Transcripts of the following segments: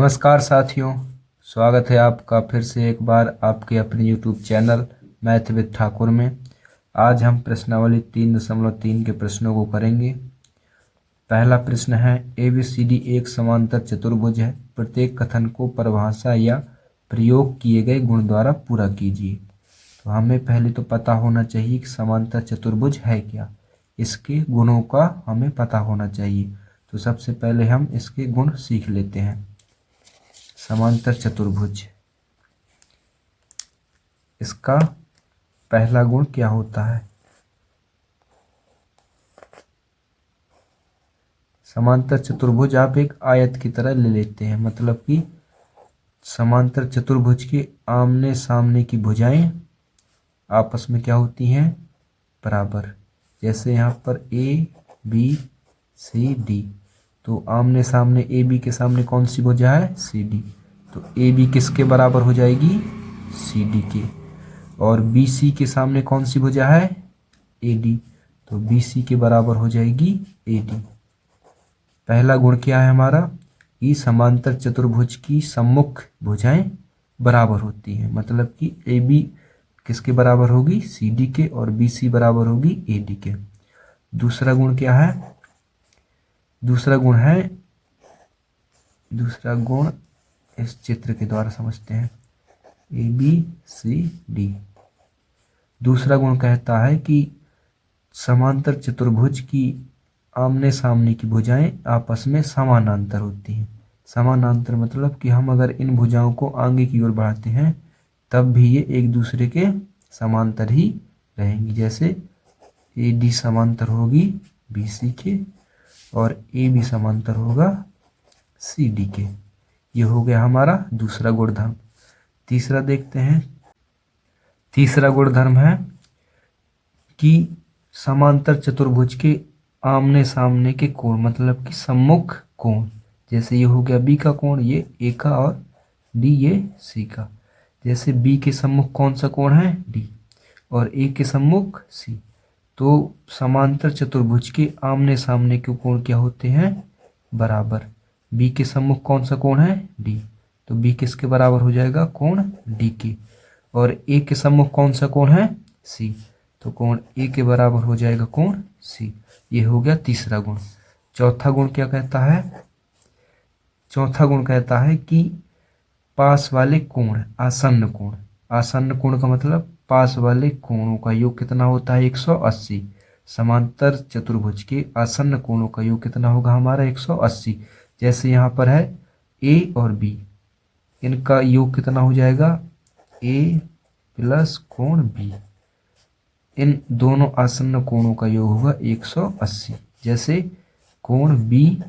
नमस्कार साथियों, स्वागत है आपका फिर से एक बार आपके अपने YouTube channel math with Thakur में। आज हम प्रश्नावली 3.3 के प्रश्नों को करेंगे। पहला प्रश्न है ABCD एक समांतर चतुर्भुज है, प्रत्येक कथन को परिभाषा या प्रयोग किए गए गुण द्वारा पूरा कीजिए। तो हमें पहले तो पता होना चाहिए कि समांतर चतुर्भुज है क्या, इसके गुणों का हमें पता होना चाहिए। तो सबसे पहले हम इसके गुण सीख लेते हैं। समांतर चतुर्भुज, इसका पहला गुण क्या होता है? समांतर चतुर्भुज आप एक आयत की तरह ले लेते हैं, मतलब कि समांतर चतुर्भुज के आमने सामने की भुजाएं आपस में क्या होती हैं? बराबर। जैसे यहाँ पर ABCD, तो आमने सामने AB के सामने कौन सी भुजा है? CD। तो AB किसके बराबर हो जाएगी? CD के। और BC के सामने कौन सी भुजा है? AD। तो BC के बराबर हो जाएगी AD। पहला गुण क्या है हमारा? कि समांतर चतुर्भुज की सम्मुख भुजाएं बराबर होती हैं, मतलब कि AB किसके बराबर होगी? CD के, और BC बराबर होगी AD के। दूसरा गुण क्या है? दूसरा गुण इस चित्र के द्वारा समझते हैं। ABCD दूसरा गुण कहता है कि समांतर चतुर्भुज की आमने सामने की भुजाएं आपस में समानांतर होती हैं। समानांतर मतलब कि हम अगर इन भुजाओं को आगे की ओर बढ़ाते हैं तब भी ये एक दूसरे के समांतर ही रहेंगी। जैसे AD समांतर होगी BC के और AB समांतर होगा CD के। ये हो गया हमारा दूसरा गुणधर्म। तीसरा देखते हैं। तीसरा गुणधर्म है कि समांतर चतुर्भुज के आमने सामने के कोण, मतलब कि सम्मुख कोण। जैसे ये हो गया B का कोण, ये A का, और D ये C का। जैसे B के सम्मुख कौन सा कोण है? D, और A के सम्मुख C। तो समांतर चतुर्भुज के आमने सामने के कोण क्या होते हैं? बराबर। B के सम्मुख कौन सा कोण है? D। तो B किसके बराबर हो जाएगा? कोण D के। और A के सम्मुख कौन सा कोण है? C। तो कोण A के बराबर हो जाएगा कोण C। ये हो गया तीसरा गुण। चौथा गुण क्या कहता है? चौथा गुण कहता है कि पास वाले कोण, आसन्न कोण। आसन्न कोण का मतलब पास वाले कोणों का योग कितना होता है? 180। समांतर चतुर्भुज के आसन्न कोणों का योग कितना होगा हमारा? 180। जैसे यहाँ पर है A और B, इनका योग कितना हो जाएगा? A प्लस कोण B। इन दोनों आसन्न कोणों का योग होगा 180। जैसे कोण B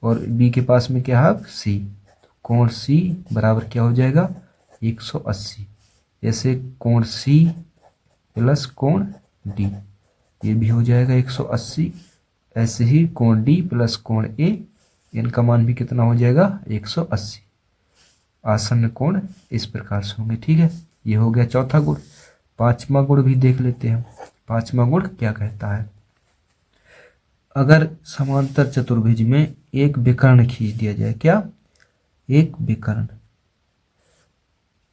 और B के पास में क्या है? C। तो कोण C बराबर क्या हो जाएगा? 180। जैसे कोण C प्लस कोण D, ये भी हो जाएगा 180। ऐसे ही कोण D प्लस कोण A, इनका मान भी कितना हो जाएगा? 180। आसन्न कोण इस प्रकार से होंगे। ठीक है, ये हो गया चौथा गुण। पांचवा गुण भी देख लेते हैं। पांचवा गुण क्या कहता है? अगर समांतर चतुर्भुज में एक विकर्ण खींच दिया जाए, क्या? एक विकर्ण,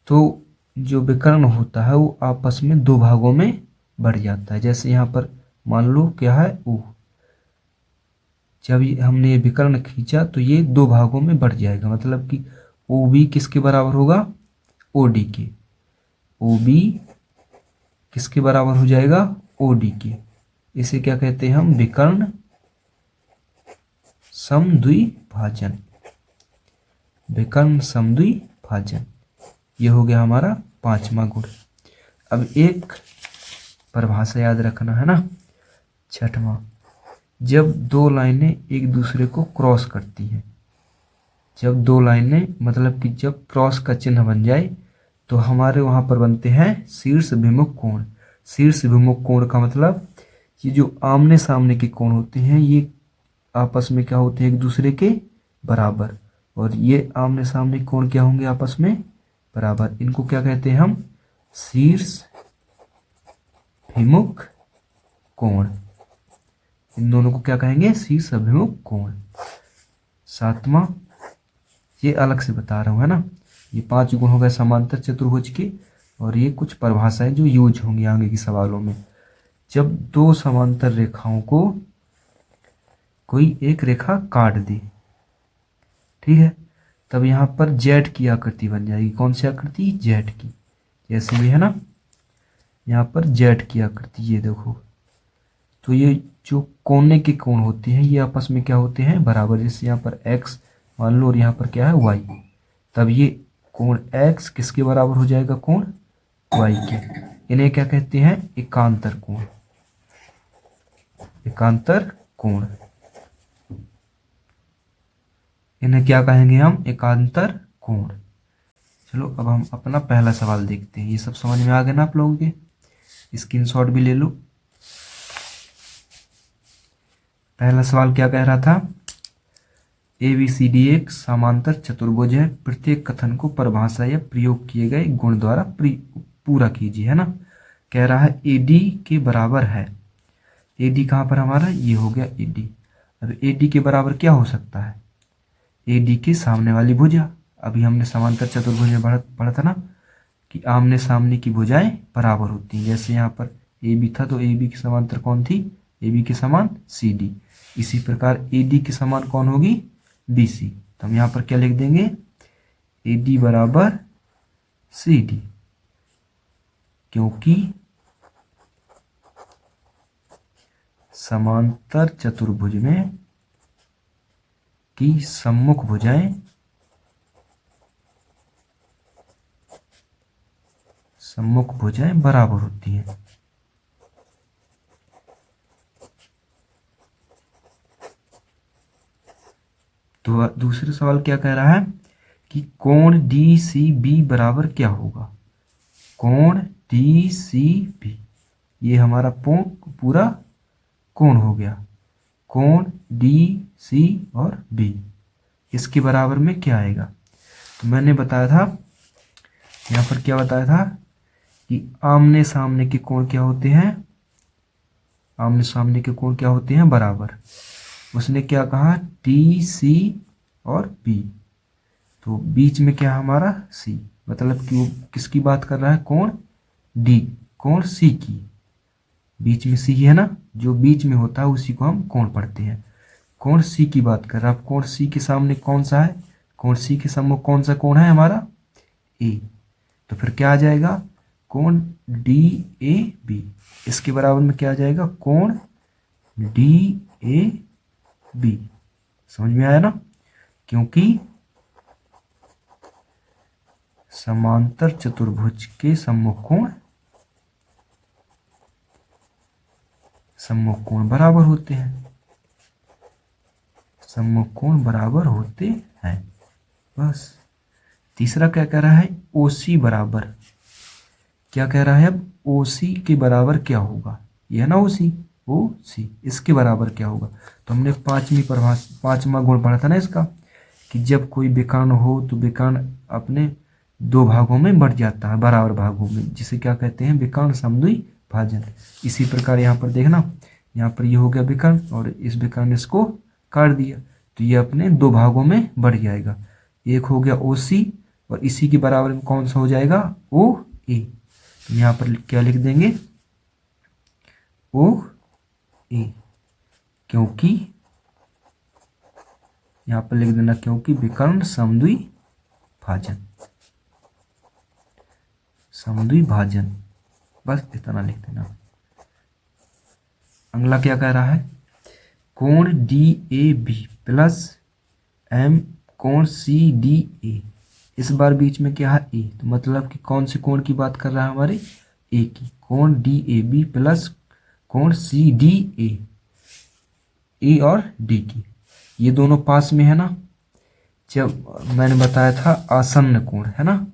तो जो विकर्ण होता है वो आपस में दो भागों में बढ़ जाता है। जैसे यहाँ पर मान लो क्या है? U। जब हमने ये विकर्ण खींचा तो ये दो भागों में बढ़ जाएगा, मतलब कि OB किसके बराबर होगा? OD के। OB किसके बराबर हो जाएगा? OD के। इसे क्या कहते हैं हम? विकर्ण समद्विभाजन। विकर्ण समद्विभाजन, ये हो गया हमारा पांचवा गुण। अब एक परिभाषा याद रखना है ना, छठवां। जब दो लाइनें एक दूसरे को क्रॉस करती हैं, जब दो लाइनें मतलब कि जब क्रॉस का चिन्ह बन जाए तो हमारे वहां पर बनते हैं शीर्ष विमुख कोण। शीर्ष विमुख कोण का मतलब ये जो आमने सामने के कोण होते हैं ये आपस में क्या होते हैं? एक दूसरे के बराबर। और ये आमने सामने कोण क्या होंगे? आपस में बराबर। इनको क्या कहते हैं हम? शीर्ष विमुख कोण। इन दोनों को क्या कहेंगे? शीर्ष अभिमुख कोण। सातवां, ये अलग से बता रहा हूँ, है ना। ये 5 गुण हो गए समांतर चतुर्भुज के, और ये कुछ परिभाषाएं जो यूज होंगी आगे के सवालों में। जब दो समांतर रेखाओं को कोई एक रेखा काट दे, ठीक है, तब यहाँ पर जेड की आकृति बन जाएगी। कौन सी आकृति? जेड की। जैसे ये है ना, यहाँ पर जेड की आकृति, ये देखो। तो ये जो कोने के कोण होते हैं ये आपस में क्या होते हैं? बराबर। जैसे यहाँ पर एक्स मान लो और यहाँ पर क्या है? वाई। तब ये कोण एक्स किसके बराबर हो जाएगा? कोण वाई के। इन्हें क्या कहते हैं? एकांतर कोण। एकांतर कोण, इन्हें क्या कहेंगे हम? एकांतर कोण। चलो अब हम अपना पहला सवाल देखते हैं। ये सब समझ में आ गया ना आप लोगों के? स्क्रीनशॉट भी ले लो। पहला सवाल क्या कह रहा था? ABCD एक समांतर चतुर्भुज है। प्रत्येक कथन को परिभाषा या प्रयोग किए गए गुण द्वारा पूरा कीजिए, है ना। कह रहा है AD के बराबर है। AD कहाँ पर हमारा? ये हो गया AD। अब AD के बराबर क्या हो सकता है? AD के सामने वाली भुजा। अभी हमने समांतर चतुर्भुज में पढ़ा था ना कि आमने सामने की भुजाएं बराबर होती हैं। जैसे यहाँ पर AB था तो AB की समांतर कौन थी? AB के समान CD। इसी प्रकार AD के समान कौन होगी? BC। तो हम यहाँ पर क्या लिख देंगे? AD बराबर CD, क्योंकि समांतर चतुर्भुज में की सम्मुख भुजाएं बराबर होती हैं। तो दूसरे सवाल क्या कह रहा है कि कोण DCB बराबर क्या होगा? कोण DCB, ये हमारा पूरा कोण हो गया। कोण DC और B, इसके बराबर में क्या आएगा? तो मैंने बताया था, यहाँ पर क्या बताया था कि आमने सामने के कोण क्या होते हैं? आमने सामने के कोण क्या होते हैं? बराबर। उसने क्या कहा? DC और B। तो बीच में क्या हमारा? C। मतलब कि वो किसकी बात कर रहा है? कोण D, कोण C की। बीच में C है ना, जो बीच में होता है उसी को हम कोण पढ़ते हैं। कोण C की बात कर रहा है। अब कोण C के सामने कौन सा है? कोण C के सम्मुख कौन सा कोण है हमारा? A। तो फिर क्या आ जाएगा? कोण DAB। इसके बराबर में क्या आ जाएगा? कोण DAB। समझ में आया ना? क्योंकि समांतर चतुर्भुज के सम्मुख कोण बराबर होते हैं। सम्मुख कोण बराबर होते हैं, बस। तीसरा क्या कह रहा है? OC बराबर। क्या कह रहा है अब? OC के बराबर क्या होगा? ये है ना OC, इसके बराबर क्या होगा? तो हमने पांचवा गुण पढ़ा था ना इसका, कि जब कोई विकर्ण हो तो विकर्ण अपने दो भागों में बढ़ जाता है, बराबर भागों में, जिसे क्या कहते हैं? विकर्ण समद्वि भाजन। इसी प्रकार यहाँ पर देखना, यहाँ पर ये हो गया विकर्ण और इस विकर्ण इसको काट दिया तो ये अपने दो भागों में बढ़ जाएगा। एक हो गया OC और इसी के बराबर में कौन सा हो जाएगा? OA। तो यहाँ पर क्या लिख देंगे? OA, क्योंकि यहाँ पर लिख देना क्योंकि विकर्ण समद्वि भाजन। बस इतना लिख देना। अगला क्या कह रहा है? कोण DAB प्लस M कोण CDA। इस बार बीच में क्या है? A। तो मतलब कि कौन से कोण की बात कर रहा है? हमारे A की। कोण DAB प्लस कोण CDA, A और D की। ये दोनों पास में है ना। जब मैंने बताया था आसन्न कोण, है ना,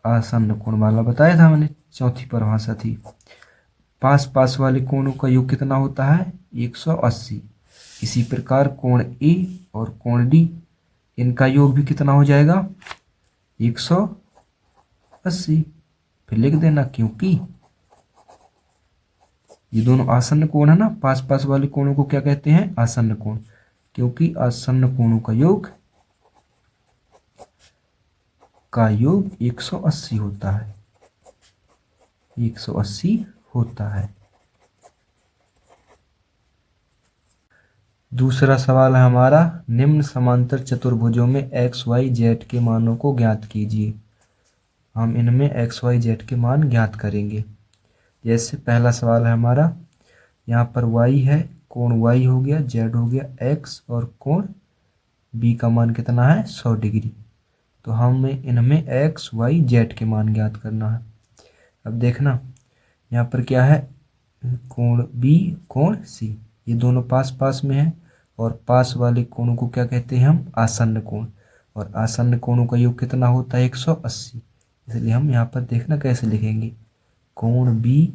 आसन्न कोण वाला बताया था मैंने, चौथी परिभाषा थी। पास पास वाले कोणों का योग कितना होता है? 180। इसी प्रकार कोण A और कोण D, इनका योग भी कितना हो जाएगा? 180। फिर लिख देना क्योंकि ये दोनों आसन्न कोण है ना, पास पास वाले कोणों को क्या कहते हैं? आसन्न कोण। क्योंकि आसन्न कोणों का योग का योग 180 होता है, 180 होता है। दूसरा सवाल है हमारा, निम्न समांतर चतुर्भुजों में एक्स वाई जेड के मानों को ज्ञात कीजिए। हम इनमें एक्स वाई जेड के मान ज्ञात करेंगे। जैसे पहला सवाल है हमारा, यहाँ पर y है, कोण y हो गया, z हो गया x, और कोण b का मान कितना है 100 डिग्री। तो हमें इनमें x y z के मान ज्ञात करना है। अब देखना यहाँ पर क्या है, कोण b कोण c, ये दोनों पास पास में है, और पास वाले कोणों को क्या कहते हैं हम, आसन्न कोण, और आसन्न कोणों का योग कितना होता है 180। इसलिए हम यहाँ पर देखना कैसे लिखेंगे, कोण b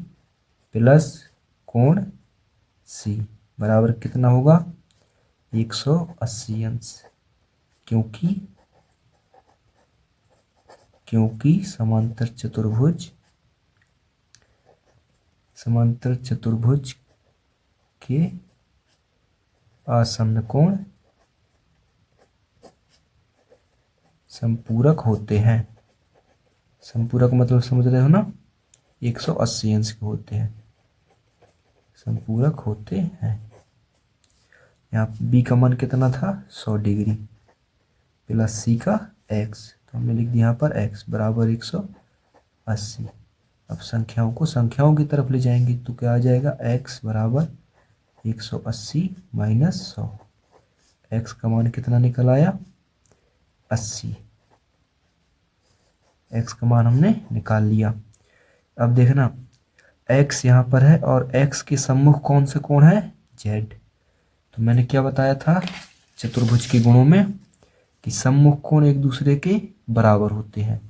प्लस कोण c बराबर कितना होगा 180 अंश, क्योंकि समांतर चतुर्भुज के आसन्न कोण संपूरक होते हैं। संपूरक मतलब समझ रहे हो ना, 180 अंश के होते हैं, संपूरक होते हैं। यहाँ b का मान कितना था 100 डिग्री प्लस c का x, तो हमने लिख दिया यहाँ पर x बराबर 180। अब संख्याओं को संख्याओं की तरफ ले जाएंगे तो क्या आ जाएगा, x बराबर 180 माइनस 100, x का मान कितना निकल आया 80, x का मान हमने निकाल लिया। अब देखना x यहाँ पर है और x के सम्मुख कौन से कोण है z। तो मैंने क्या बताया था चतुर्भुज के गुणों में कि सम्मुख कोण एक दूसरे के बराबर होते हैं,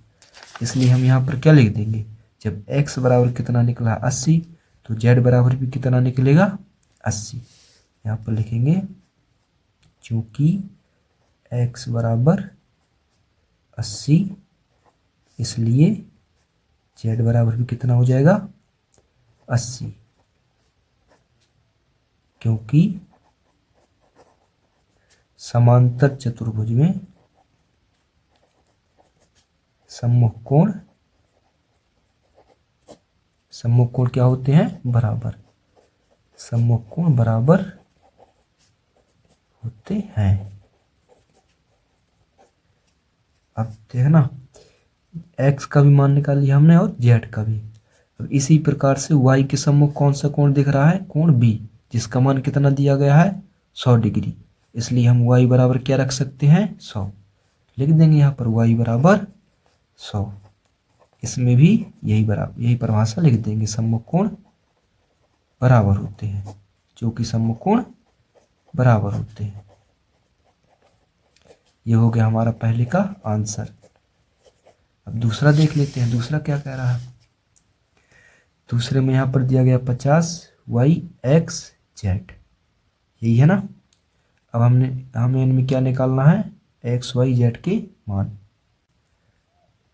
इसलिए हम यहाँ पर क्या लिख देंगे, जब x बराबर कितना निकला 80 तो z बराबर भी कितना निकलेगा 80। यहाँ पर लिखेंगे चूंकि x बराबर 80 इसलिए z बराबर भी कितना हो जाएगा 80, क्योंकि समांतर चतुर्भुज में सम्मुख कोण क्या होते हैं बराबर, सम्मुख कोण बराबर होते हैं। अब देखना x का भी मान निकाल लिया हमने और z का भी। अब इसी प्रकार से y के सम्मुख कौन सा कोण दिख रहा है, कोण b, जिसका मान कितना दिया गया है 100 डिग्री, इसलिए हम y बराबर क्या रख सकते हैं 100, लिख देंगे यहाँ पर y बराबर 100। इसमें भी यही परिभाषा लिख देंगे, सम्मुख कोण बराबर होते हैं, जो कि सम्मुख कोण बराबर होते हैं। ये हो गया हमारा पहले का आंसर। अब दूसरा देख लेते हैं, दूसरा क्या कह रहा है। दूसरे में यहाँ पर दिया गया 50 y x z, यही है ना। अब हमें इनमें क्या निकालना है, x y z के मान।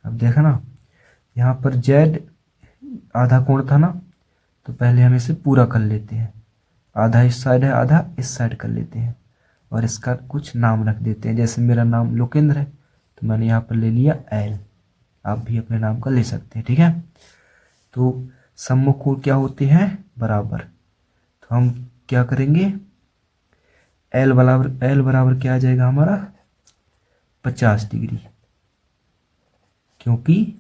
अब देखा ना यहाँ पर z आधा कोण था ना, तो पहले हम इसे पूरा कर लेते हैं, आधा इस साइड है आधा इस साइड कर लेते हैं, और इसका कुछ नाम रख देते हैं। जैसे मेरा नाम लोकेंद्र है तो मैंने यहाँ पर ले लिया L, आप भी अपने नाम का ले सकते हैं, ठीक है। तो सम्मुख कोण क्या होते हैं बराबर, तो हम क्या करेंगे, L बराबर क्या आ जाएगा हमारा 50 डिग्री, क्योंकि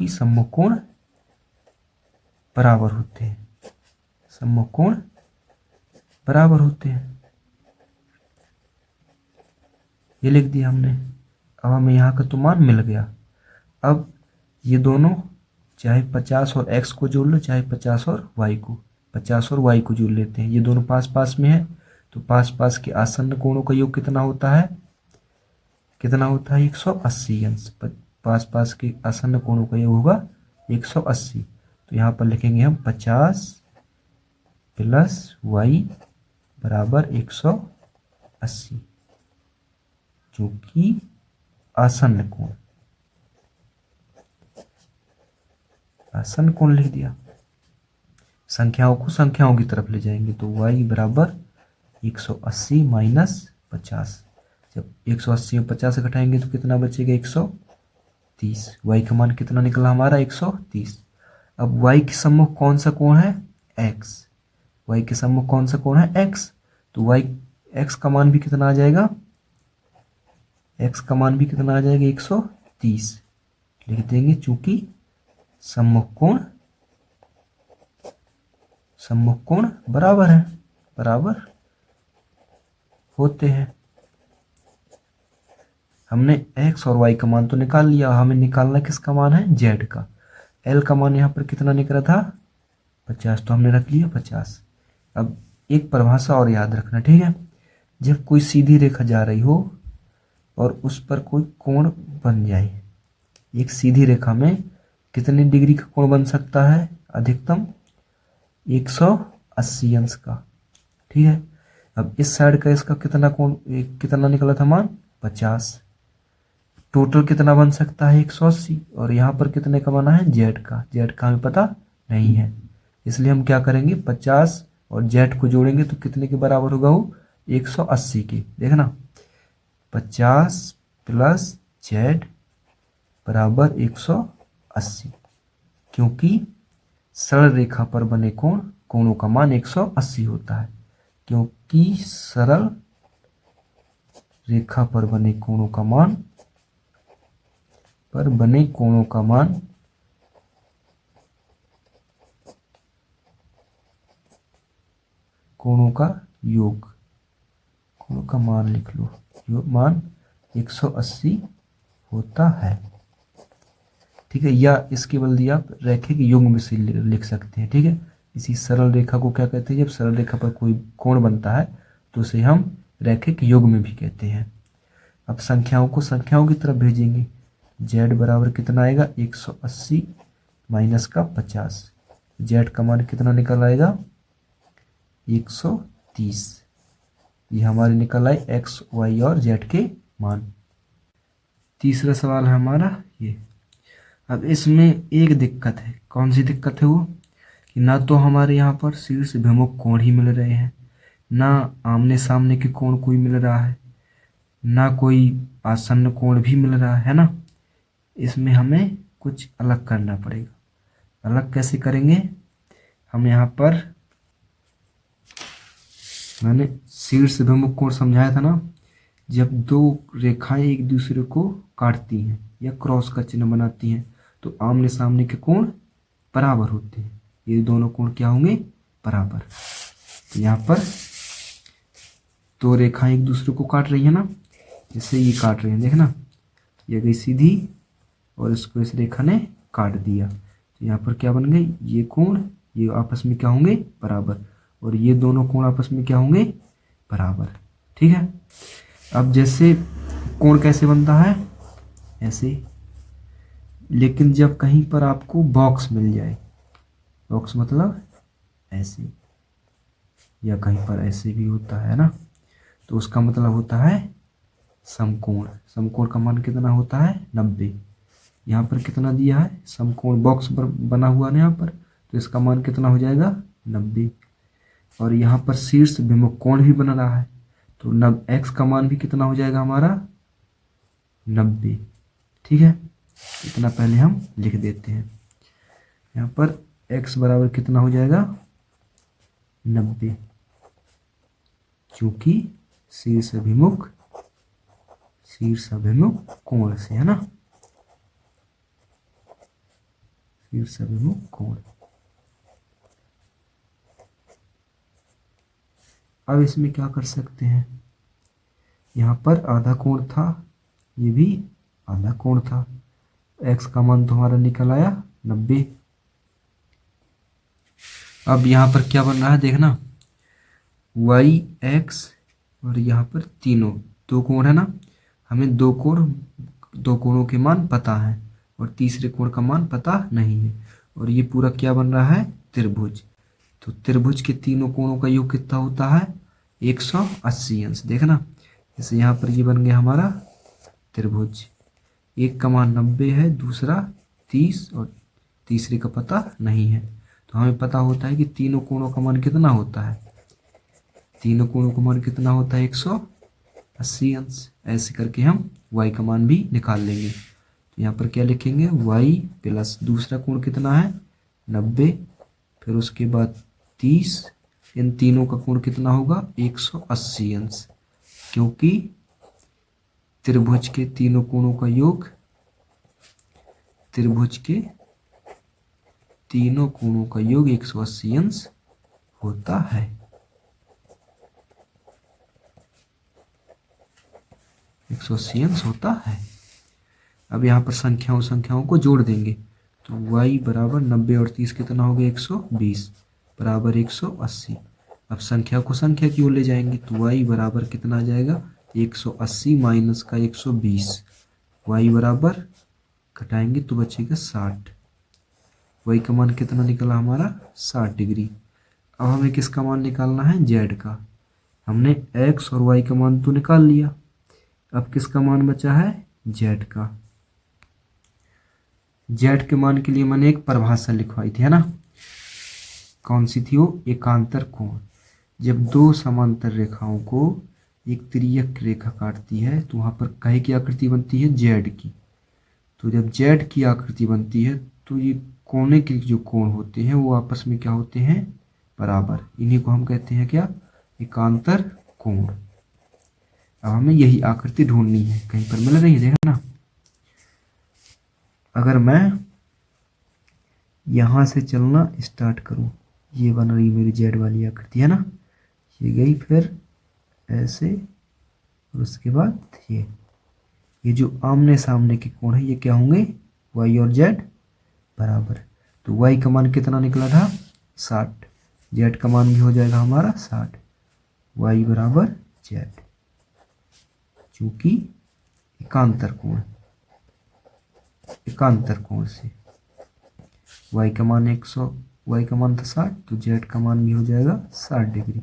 सम्मुख कोण बराबर होते हैं, सम्मुख कोण बराबर होते हैं, ये लिख दिया हमने। अब हमें यहाँ का तो मान मिल गया। अब ये दोनों चाहे 50 और x को जोड़ लो, चाहे 50 और y को जोड़ लेते हैं, ये दोनों पास पास में है, तो पास पास के आसन्न कोणों का योग कितना होता है 180 अंश, पास पास के आसन्न कोणों का योग होगा 180। तो यहाँ पर लिखेंगे हम 50 प्लस y बराबर 180, जो कि आसन्न कोण लिख दिया। संख्याओं को संख्याओं की तरफ ले जाएंगे तो y बराबर 180 माइनस 50, जब 180 और 50 घटाएंगे तो कितना बचेगा 130, 130। y का मान कितना निकला हमारा 130। अब y के सम्मुख कौन सा कोण है x, y के सम्मुख कौन सा कोण है x, तो y x का मान भी कितना आ जाएगा, x का मान भी कितना आ जाएगा 130 लिख देंगे, चूंकि सम्मुख कोण बराबर है, बराबर होते हैं। हमने x और y का मान तो निकाल लिया, हमें निकालना किसका मान है z का। l का मान यहाँ पर कितना निकला था 50, तो हमने रख लिया 50। अब एक परिभाषा और याद रखना, ठीक है, जब कोई सीधी रेखा जा रही हो और उस पर कोई कोण बन जाए, एक सीधी रेखा में कितने डिग्री का कोण बन सकता है, अधिकतम 180 अंश का, ठीक है। अब इस साइड का इसका कितना कोण, कितना निकला था मान 50, टोटल कितना बन सकता है 180, और यहाँ पर कितने का बना है जेड का हमें पता नहीं है, इसलिए हम क्या करेंगे 50 और जेड को जोड़ेंगे तो कितने के बराबर होगा वो 180 के। देखना 50 प्लस जेड बराबर 180, क्योंकि सरल रेखा पर बने कोणों का मान 180 होता है, क्योंकि सरल रेखा पर बने कोणों का मान कोणों का योग, कोणों का मान लिख लो, योग मान 180 होता है, ठीक है। या इसके बदले आप रेखे के युग्म से लिख सकते हैं, ठीक है। इसी सरल रेखा को क्या कहते हैं, जब सरल रेखा पर कोई कोण बनता है तो उसे हम रैखिक युग्म भी कहते हैं। अब संख्याओं की तरफ भेजेंगे, z बराबर कितना आएगा 180 माइनस का 50, z का मान कितना निकल आएगा 130, ये हमारे निकल आए x, y और z के मान। तीसरा सवाल है हमारा ये। अब इसमें एक दिक्कत है, कौन सी दिक्कत है वो, कि ना तो हमारे यहाँ पर शीर्ष भिमुख कोण ही मिल रहे हैं, ना आमने सामने के कोण कोई मिल रहा है, ना कोई आसन्न कोण भी मिल रहा है ना। इसमें हमें कुछ अलग करना पड़ेगा। अलग कैसे करेंगे, हम यहाँ पर मैंने शीर्ष भिमुख कोण समझाया था ना, जब दो रेखाएं एक दूसरे को काटती हैं या क्रॉस का चिन्ह बनाती हैं तो आमने सामने के कोण बराबर होते हैं, ये दोनों कोण क्या होंगे बराबर। तो यहाँ पर दो रेखाएं एक दूसरे को काट रही है ना, जैसे ये काट रही है, देखना ये गई सीधी और इसको इस रेखा ने काट दिया, तो यहाँ पर क्या बन गई, ये कोण ये आपस में क्या होंगे बराबर, और ये दोनों कोण आपस में क्या होंगे बराबर, ठीक है। अब जैसे कोण कैसे बनता है ऐसे, लेकिन जब कहीं पर आपको बॉक्स मिल जाए, बॉक्स मतलब ऐसे या कहीं पर ऐसे भी होता है ना, तो उसका मतलब होता है समकोण। समकोण का मान कितना होता है 90। यहाँ पर कितना दिया है समकोण, बॉक्स बना हुआ है यहाँ पर, तो इसका मान कितना हो जाएगा 90। और यहाँ पर शीर्ष भिमुख कोण भी बन रहा है, तो x का मान भी कितना हो जाएगा हमारा 90, ठीक है। इतना पहले हम लिख देते हैं, यहाँ पर x बराबर कितना हो जाएगा 90, क्योंकि शीर्ष अभिमुख कोण से है ना, शीर्ष अभिमुख कोण। अब इसमें क्या कर सकते हैं, यहाँ पर आधा कोण था, ये भी आधा कोण था, x का मान तो हमारा निकल आया 90। अब यहाँ पर क्या बन रहा है देखना, y x और यहाँ पर तीनों दो कोण है ना, हमें दो कोणों के मान पता है और तीसरे कोण का मान पता नहीं है, और ये पूरा क्या बन रहा है त्रिभुज। तो त्रिभुज के तीनों कोणों का योग कितना होता है 180 अंश। देखना जैसे यहाँ पर ये बन गया हमारा त्रिभुज, एक का मान 90 है, दूसरा 30 और तीसरे का पता नहीं है, तो हमें पता होता है कि तीनों कोणों का मान कितना होता है, तीनों कोणों का मान कितना होता है 180 अंश। ऐसे करके हम y का मान भी निकाल लेंगे। तो यहाँ पर क्या लिखेंगे, y प्लस दूसरा कोण कितना है 90, फिर उसके बाद 30, इन तीनों का कोण कितना होगा 180 अंश, क्योंकि त्रिभुज के तीनों कोणों का योग, त्रिभुज के तीनों कोणों का योग 180 अंश होता है। 180 अंश होता है। अब यहाँ पर संख्याओं को जोड़ देंगे, तो y बराबर 90 और 30 कितना हो गया 120 बराबर 180। अब संख्या को संख्या की ओर ले जाएंगे, तो y बराबर कितना आ जाएगा 180 माइनस का 120, y बराबर घटाएंगे तो बचेगा 60। y का मान कितना निकला हमारा 60 डिग्री। अब हमें किसका मान निकालना है, z का। हमने x और y का मान तो निकाल लिया, अब किसका मान बचा है, z का। z के मान के लिए मैंने एक परिभाषा लिखवाई थी, है ना, कौन सी थी वो, एकांतर कोण। जब दो समांतर रेखाओं को एक तिर्यक रेखा काटती है तो वहां पर काहे की आकृति बनती है, z की। तो जब z की आकृति बनती है तो ये कोने के जो कोण होते हैं वो आपस में क्या होते हैं, बराबर। इन्हीं को हम कहते हैं क्या, एकांतर कोण। अब हमें यही आकृति ढूंढनी है, कहीं पर मिल रही है, देखा ना। अगर मैं यहां से चलना स्टार्ट करूं, ये बन रही मेरी जेड वाली आकृति, है ना, ये गई फिर ऐसे, और उसके बाद ये जो आमने सामने के कोण है ये क्या होंगे, y और z बराबर। तो y का मान कितना निकला था 60, z का मान भी हो जाएगा हमारा 60, y बराबर z, चूंकि एकांतर कोण, एकांतर कोण से y का मान 100, y का मान था 60, तो z का मान भी हो जाएगा 60 डिग्री।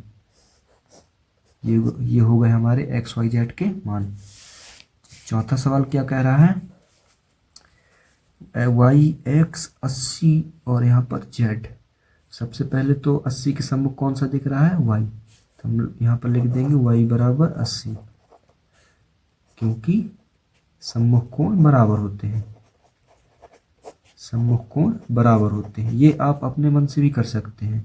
ये हो गए हमारे x y z के मान। चौथा सवाल क्या कह रहा है, y x 80 और यहाँ पर z। सबसे पहले तो 80 के सम्मुख कौन सा दिख रहा है, y, तो हम यहाँ पर लिख देंगे y बराबर 80, क्योंकि सम्मुख कोण बराबर होते हैं, सम्मुख कोण बराबर होते हैं। ये आप अपने मन से भी कर सकते हैं,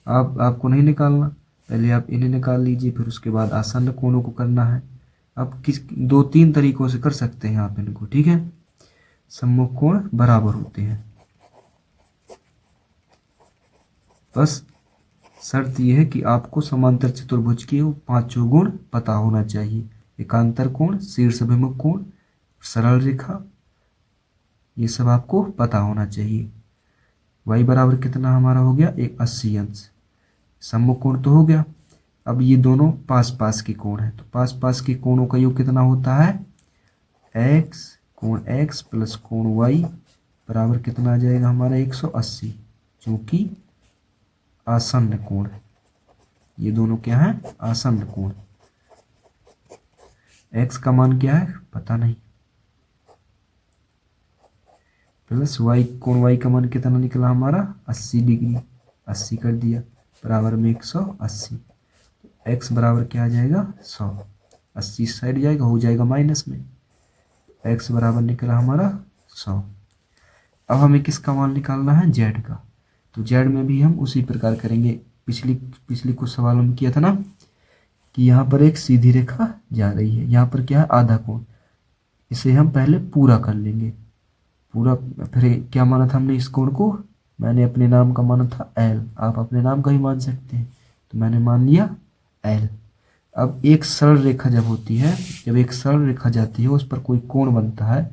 आपको नहीं निकालना, पहले आप इन्हें निकाल लीजिए, फिर उसके बाद आसन्न कोणों को करना है। आप किस 2-3 तरीकों से कर सकते हैं आप इनको, ठीक है। सम्मुख कोण बराबर होते हैं, बस शर्त यह है कि आपको समांतर चतुर्भुज के 5 गुण पता होना चाहिए, एकांतर कोण, शीर्षाभिमुख कोण, सरल रेखा, ये सब आपको पता होना चाहिए। y बराबर कितना हमारा हो गया 80 अंश, सम्मुख कोण तो हो गया। अब ये दोनों पास पास के कोण हैं, तो पास पास के कोणों का योग कितना होता है, x कोण x प्लस कोण y बराबर कितना आ जाएगा हमारा 180, क्योंकि आसन्न कोण, ये दोनों क्या है, आसन्न कोण। x का मान क्या है पता नहीं, प्लस y कोण y का मान कितना निकला हमारा 80 डिग्री, 80 कर दिया बराबर में 180, x बराबर क्या आ जाएगा 100, 80 साइड जाएगा, हो जाएगा माइनस में, x बराबर निकला हमारा 100। अब हमें किसका मान निकालना है, z का। तो z में भी हम उसी प्रकार करेंगे, पिछली कुछ सवालों में किया था ना, कि यहाँ पर एक सीधी रेखा जा रही है, यहाँ पर क्या है आधा कोण, इसे हम पहले पूरा कर लेंगे, पूरा। फिर क्या माना था हमने इस कोण को, मैंने अपने नाम का माना था l, आप अपने नाम का ही मान सकते हैं, तो मैंने मान लिया l। अब एक सरल रेखा जब होती है, जब एक सरल रेखा जाती है उस पर कोई कोण बनता है,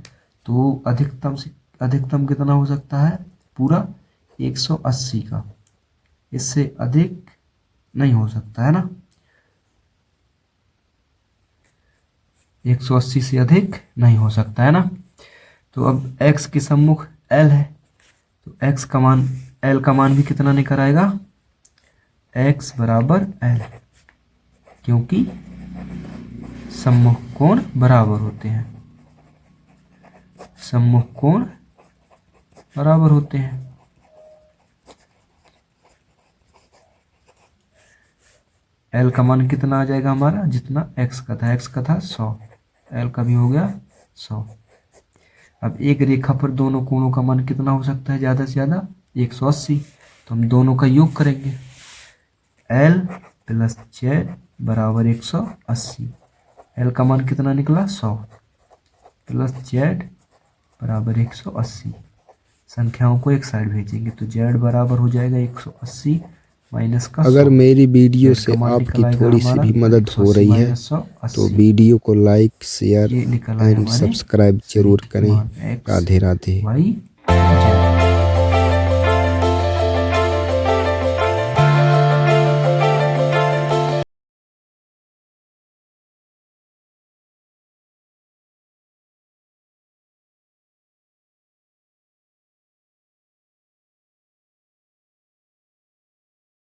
तो अधिकतम से अधिकतम कितना हो सकता है, पूरा 180 का, इससे अधिक नहीं हो सकता, है ना, 180 से अधिक नहीं हो सकता, है ना। तो अब x के सम्मुख l है, तो x का मान, l का मान भी कितना निकल आएगा, x बराबर l, क्योंकि सम्मुख कोण बराबर होते हैं, सम्मुख कोण बराबर होते हैं। l का मान कितना आ जाएगा हमारा, जितना x का था 100, l का भी हो गया 100। अब एक रेखा पर दोनों कोणों का मान कितना हो सकता है ज़्यादा से ज़्यादा 180। तो हम दोनों का योग करेंगे, L प्लस Z बराबर 180। L का मान कितना निकला 100 प्लस Z बराबर 180। संख्याओं को एक साइड भेजेंगे तो Z बराबर हो जाएगा 180 माइनस का 100। अगर मेरी वीडियो Z से का मान आपकी निकल आएगा थोड़ी सी हमारा भी मदद हो 180 रही है माइनस 100 तो 80। वीडियो को लाइक शेयर ये निकल आए एंड हमारे सब्सक्राइब जरूर सही करें। मान x राधे राधे। y